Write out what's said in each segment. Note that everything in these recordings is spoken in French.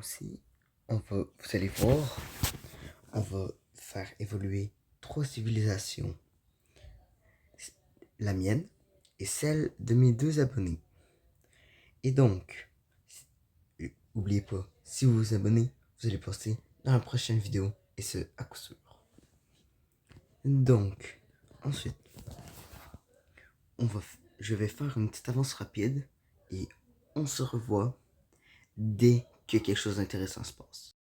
aussi, vous allez voir, on va faire évoluer 3 civilisations. La mienne et celle de mes 2 abonnés. Et donc, n'oubliez pas, si vous vous abonnez, vous allez poster dans la prochaine vidéo, et ce, à coup sûr. Donc, ensuite, je vais faire une petite avance rapide, et on se revoit dès que quelque chose d'intéressant se passe.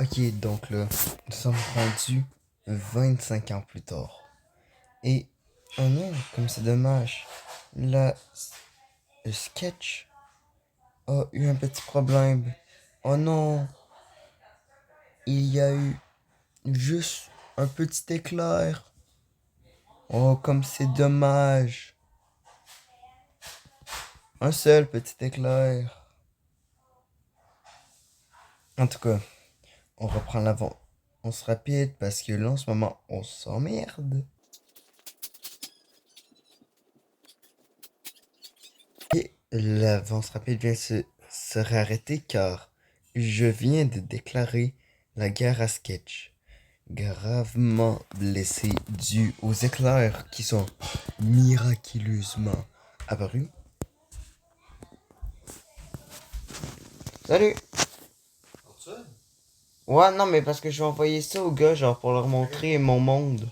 Ok, donc là, nous sommes rendus 25 ans plus tard. Et, oh non, comme c'est dommage, le sketch a eu un petit problème. Oh non, il y a eu juste un petit éclair. Oh, comme c'est dommage. Un seul petit éclair. En tout cas, on reprend l'avant. On se rapide parce que là, en ce moment, on s'emmerde. Et l'avance rapide vient se réarrêter car je viens de déclarer la guerre à Sketch. Gravement blessé dû aux éclairs qui sont miraculeusement apparus. Salut! Ouais, non, mais parce que je vais envoyer ça aux gars, genre pour leur montrer mon monde.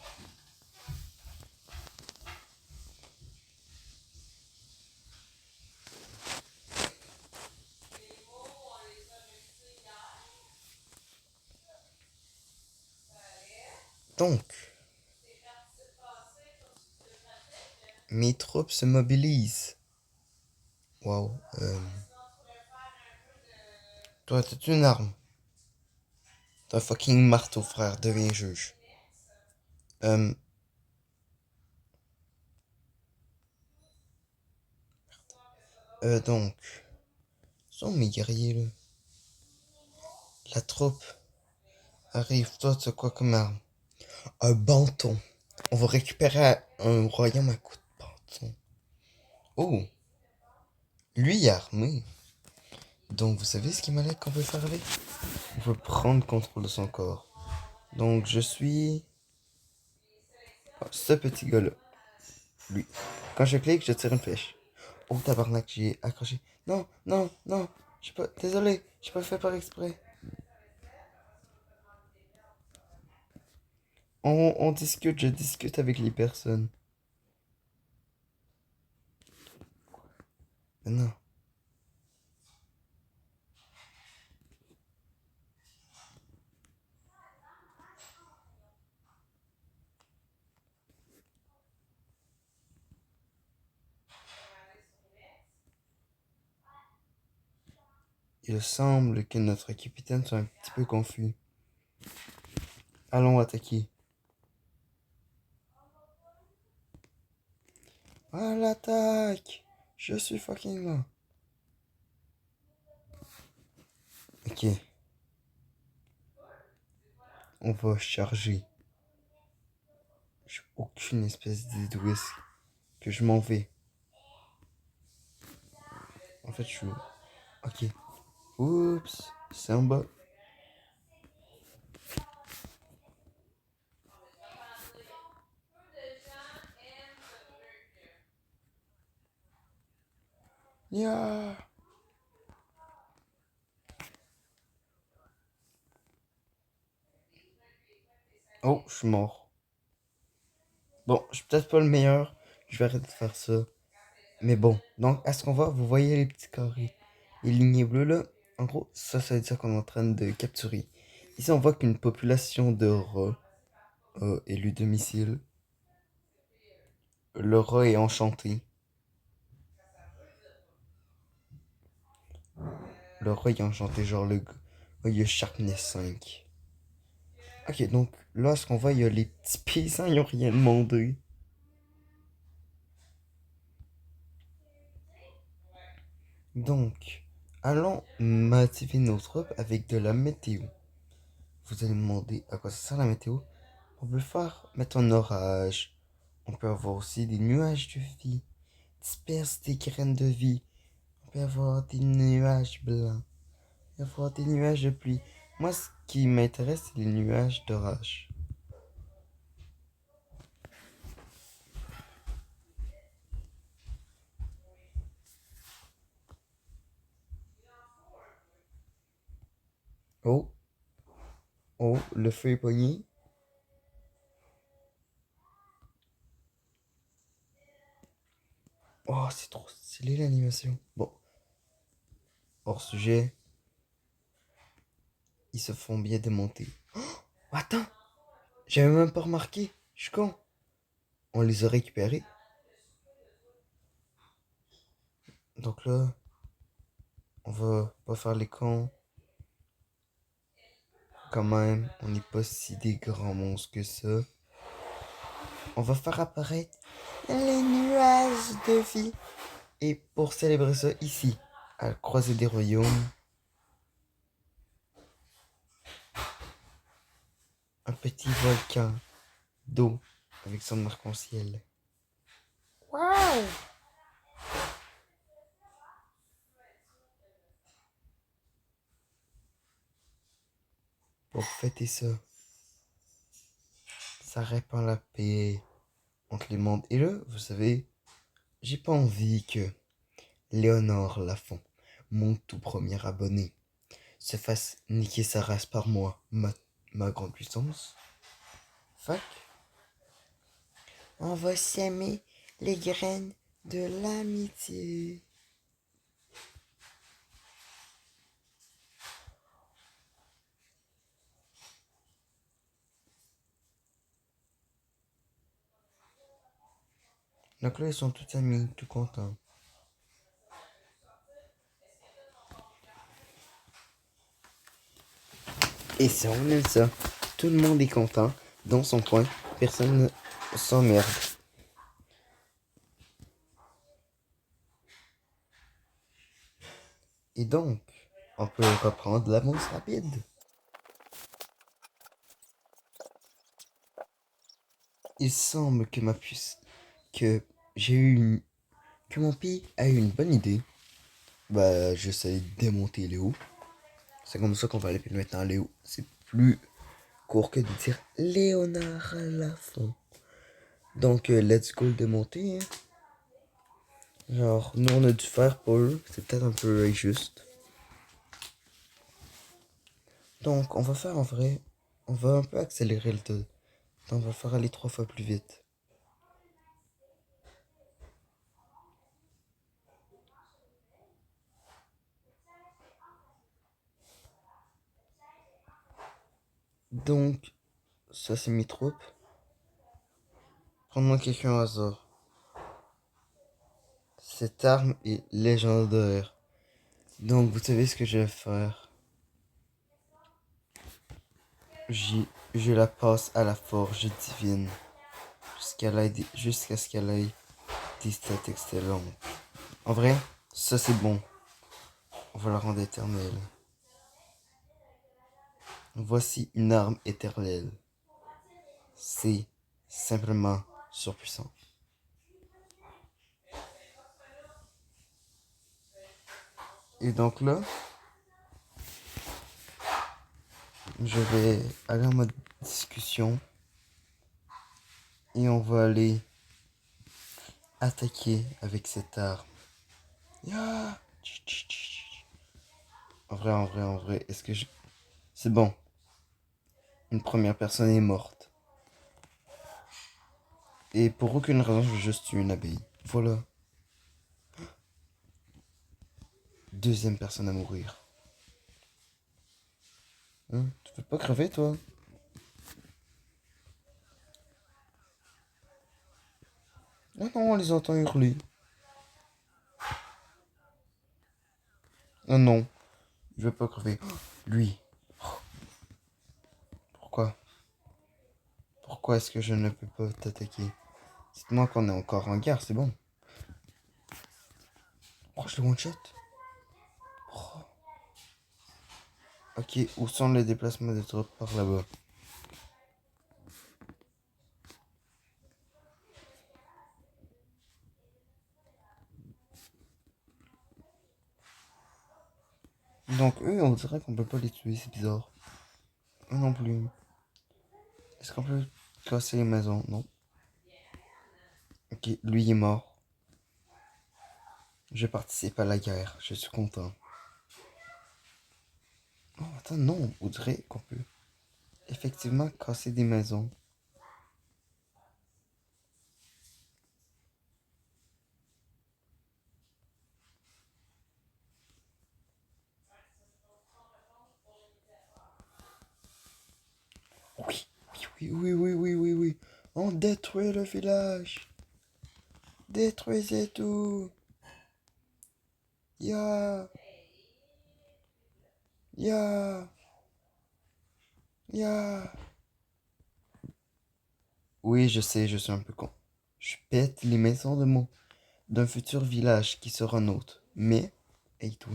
Donc, mes troupes se mobilisent. Wow. Toi, t'as une arme? T'as un fucking marteau, frère. Deviens juge. Donc, sont mes guerriers là. La troupe arrive. Toi, t'as quoi comme arme? Un bâton. On va récupérer un royaume à coups de bâton. Oh, lui est armé. Donc, vous savez ce qu'il m'a dit qu'on peut faire avec? On peut prendre contrôle de son corps. Donc, je suis ce petit gars-là. Lui. Quand je clique, je tire une flèche. Oh, tabarnak, j'ai accroché. Non, non, non. J'ai pas. Désolé, j'ai pas fait par exprès. On discute, je discute avec les personnes. Mais non. Il semble que notre capitaine soit un petit peu confus. Allons attaquer. À l'attaque! Je suis fucking là. Ok. On va charger. J'ai aucune espèce d'idée d'où est-ce que je m'en vais. En fait, je suis... Ok. Oups. C'est en bas. Yeah. Oh, je suis mort. Bon, je suis peut-être pas le meilleur. Je vais arrêter de faire ça. Mais bon, donc à ce qu'on voit, vous voyez les petits carrés. Les lignées bleues là, en gros, ça veut dire qu'on est en train de capturer. Ici, on voit qu'une population de rats a élu domicile. Le rat est enchanté. Le rat est enchanté, genre le gars. Oh, il y a Sharpness 5. Ok, donc là, ce qu'on voit, il y a les petits paysans, ils ont rien demandé. Donc, allons motiver nos troupes avec de la météo. Vous allez me demander à quoi ça sert la météo? On peut faire mettre un orage, On peut avoir aussi des nuages de vie. Disperse des graines de vie. On peut avoir des nuages blancs. On peut avoir des nuages de pluie. Moi, ce qui m'intéresse, c'est les nuages d'orage. Oh, oh, le feu est pogné. Oh, c'est trop stylé l'animation. Bon, hors sujet, ils se font bien démonter. Oh, attends, j'avais même pas remarqué. Je suis con. On les a récupérés. Donc là, on va pas faire les cons. Quand même, on n'est pas si des grands monstres que ça. On va faire apparaître les nuages de vie. Et pour célébrer ça, ici, à la croisée des royaumes, un petit volcan d'eau avec son arc-en-ciel. Waouh! Pour fêter ça, ça répand la paix entre les mondes. Et là, vous savez, j'ai pas envie que Léonore Lafont, mon tout premier abonné, se fasse niquer sa race par moi, ma grande puissance. Fac, on va s'aimer les graines de l'amitié. Donc là, ils sont tous amis, tout contents. Et ça, on aime ça. Tout le monde est content, dans son coin, personne ne s'emmerde. Et donc, on peut reprendre l'avance rapide. Il semble que ma puce, que j'ai eu une, que mon pays a eu une bonne idée. Bah, j'essaie de démonter Léo. C'est comme ça qu'on va l'appeler maintenant Léo. C'est plus court que de dire Léonard Lafont. Donc, let's go le démonter. Hein. Genre, nous on a dû faire pour eux. C'est peut-être un peu injuste. Donc, on va faire en vrai. On va un peu accélérer le temps. On va faire aller 3 fois plus vite. Donc, ça c'est mes troupes. Prends-moi quelqu'un au hasard. Cette arme est légendaire. Donc, vous savez ce que je vais faire. Je la passe à la forge divine. Jusqu'à ce qu'elle ait des stats excellentes. En vrai, ça c'est bon. On va la rendre éternelle. Voici une arme éternelle. C'est simplement surpuissant. Et donc là, je vais aller en mode discussion. Et on va aller attaquer avec cette arme. Yeah. En vrai, est-ce que je... C'est bon. Une première personne est morte. Et pour aucune raison, je veux juste tuer une abeille. Voilà. Deuxième personne à mourir. Hein? Tu veux pas crever, toi? Non, non, on les entend hurler. Non, non. Je veux pas crever. Oh, lui. Pourquoi? Pourquoi est-ce que je ne peux pas t'attaquer? Dites-moi qu'on est encore en guerre, c'est bon. Oh, je le one-shot. Oh. Ok, où sont les déplacements de troupes par là-bas? Donc eux, on dirait qu'on peut pas les tuer, c'est bizarre. Eux non plus. Est-ce qu'on peut casser les maisons? Non. Ok, lui il est mort. Je participe à la guerre, je suis content. Oh, attends, non, on dirait qu'on peut effectivement casser des maisons. Oui, oui. On détruit le village. Détruisez tout. Ya, ya, ya. Oui, je sais, je suis un peu con. Je pète les maisons d'un futur village qui sera nôtre. Mais, hey toi.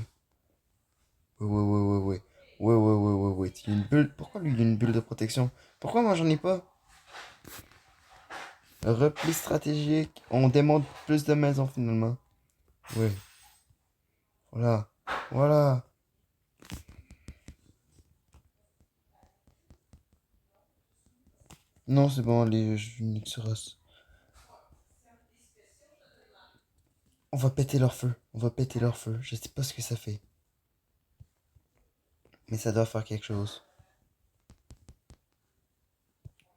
Ouais. Ouais. Il y a une bulle. Pourquoi lui il a une bulle de protection? Pourquoi moi j'en ai pas? Repli stratégique. On demande plus de maisons finalement. Ouais. Voilà. Voilà. Non, c'est bon, les Nixoros. On va péter leur feu. On va péter leur feu. Je sais pas ce que ça fait. Mais ça doit faire quelque chose.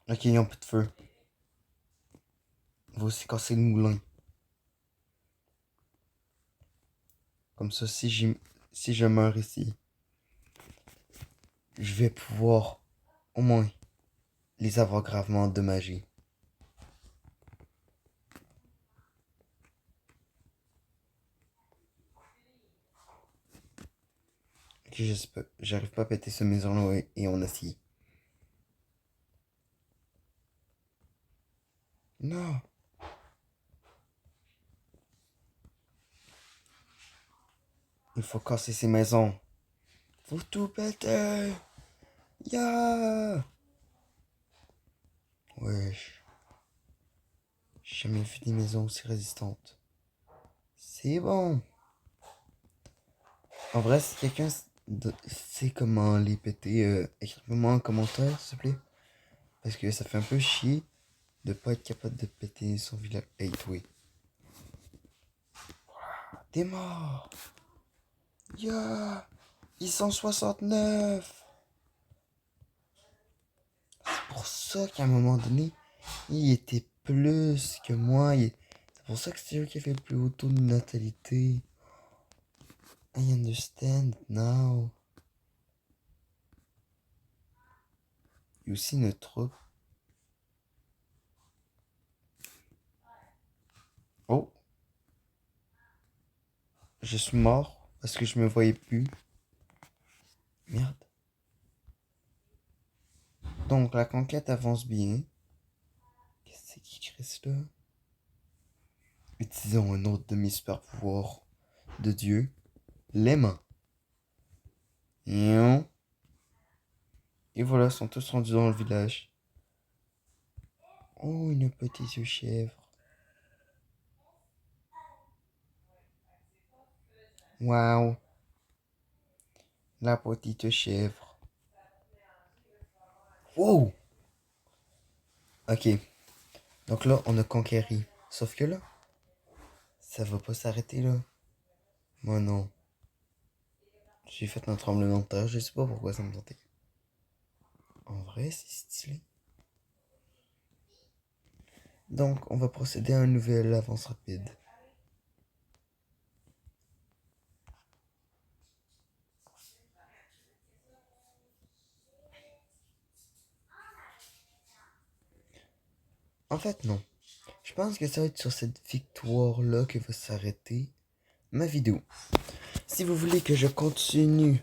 Ok, ils ont plus de feu. On va aussi casser le moulin. Comme ça, si je meurs ici, je vais pouvoir au moins les avoir gravement endommagés. Ok, je sais pas. J'arrive pas à péter cette maison-là et on a scié. Non. Il faut casser ces maisons. Faut tout péter. Ya. Wesh. J'ai jamais vu des maisons aussi résistantes. C'est bon. En vrai, si quelqu'un sait comment les péter, écrivez-moi en commentaire, s'il te plaît. Parce que ça fait un peu chier de pas être capable de péter son village. Hey, oui. T'es mort. Ya. Ils sont 69. C'est pour ça qu'à un moment donné, il était plus que moi. C'est pour ça que c'est eux qui a fait le plus haut taux de natalité. I understand now. Il y a aussi une troupe. Oh, je suis mort parce que je me voyais plus. Merde. Donc la conquête avance bien. Qu'est-ce qui reste là? Utilisons un autre de mes super pouvoirs de Dieu. L'aimant. Et voilà, ils sont tous rendus dans le village. Oh, une petite chèvre. Waouh. La petite chèvre. Wow. Ok. Donc là, on a conquéri. Sauf que là, ça va pas s'arrêter là. Moi non. J'ai fait un tremblement de terre. Je sais pas pourquoi ça me tentait. En vrai, c'est stylé. Donc, on va procéder à un nouvel avance rapide. En fait, non. Je pense que ça va être sur cette victoire-là que va s'arrêter ma vidéo. Si vous voulez que je continue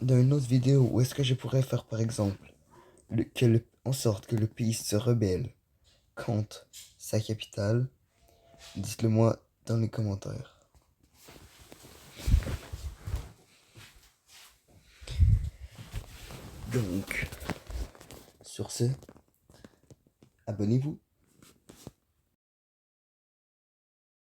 d'une autre vidéo, où est-ce que je pourrais faire par exemple en sorte que le pays se rebelle contre sa capitale, dites-le moi dans les commentaires. Donc, sur ce, abonnez-vous.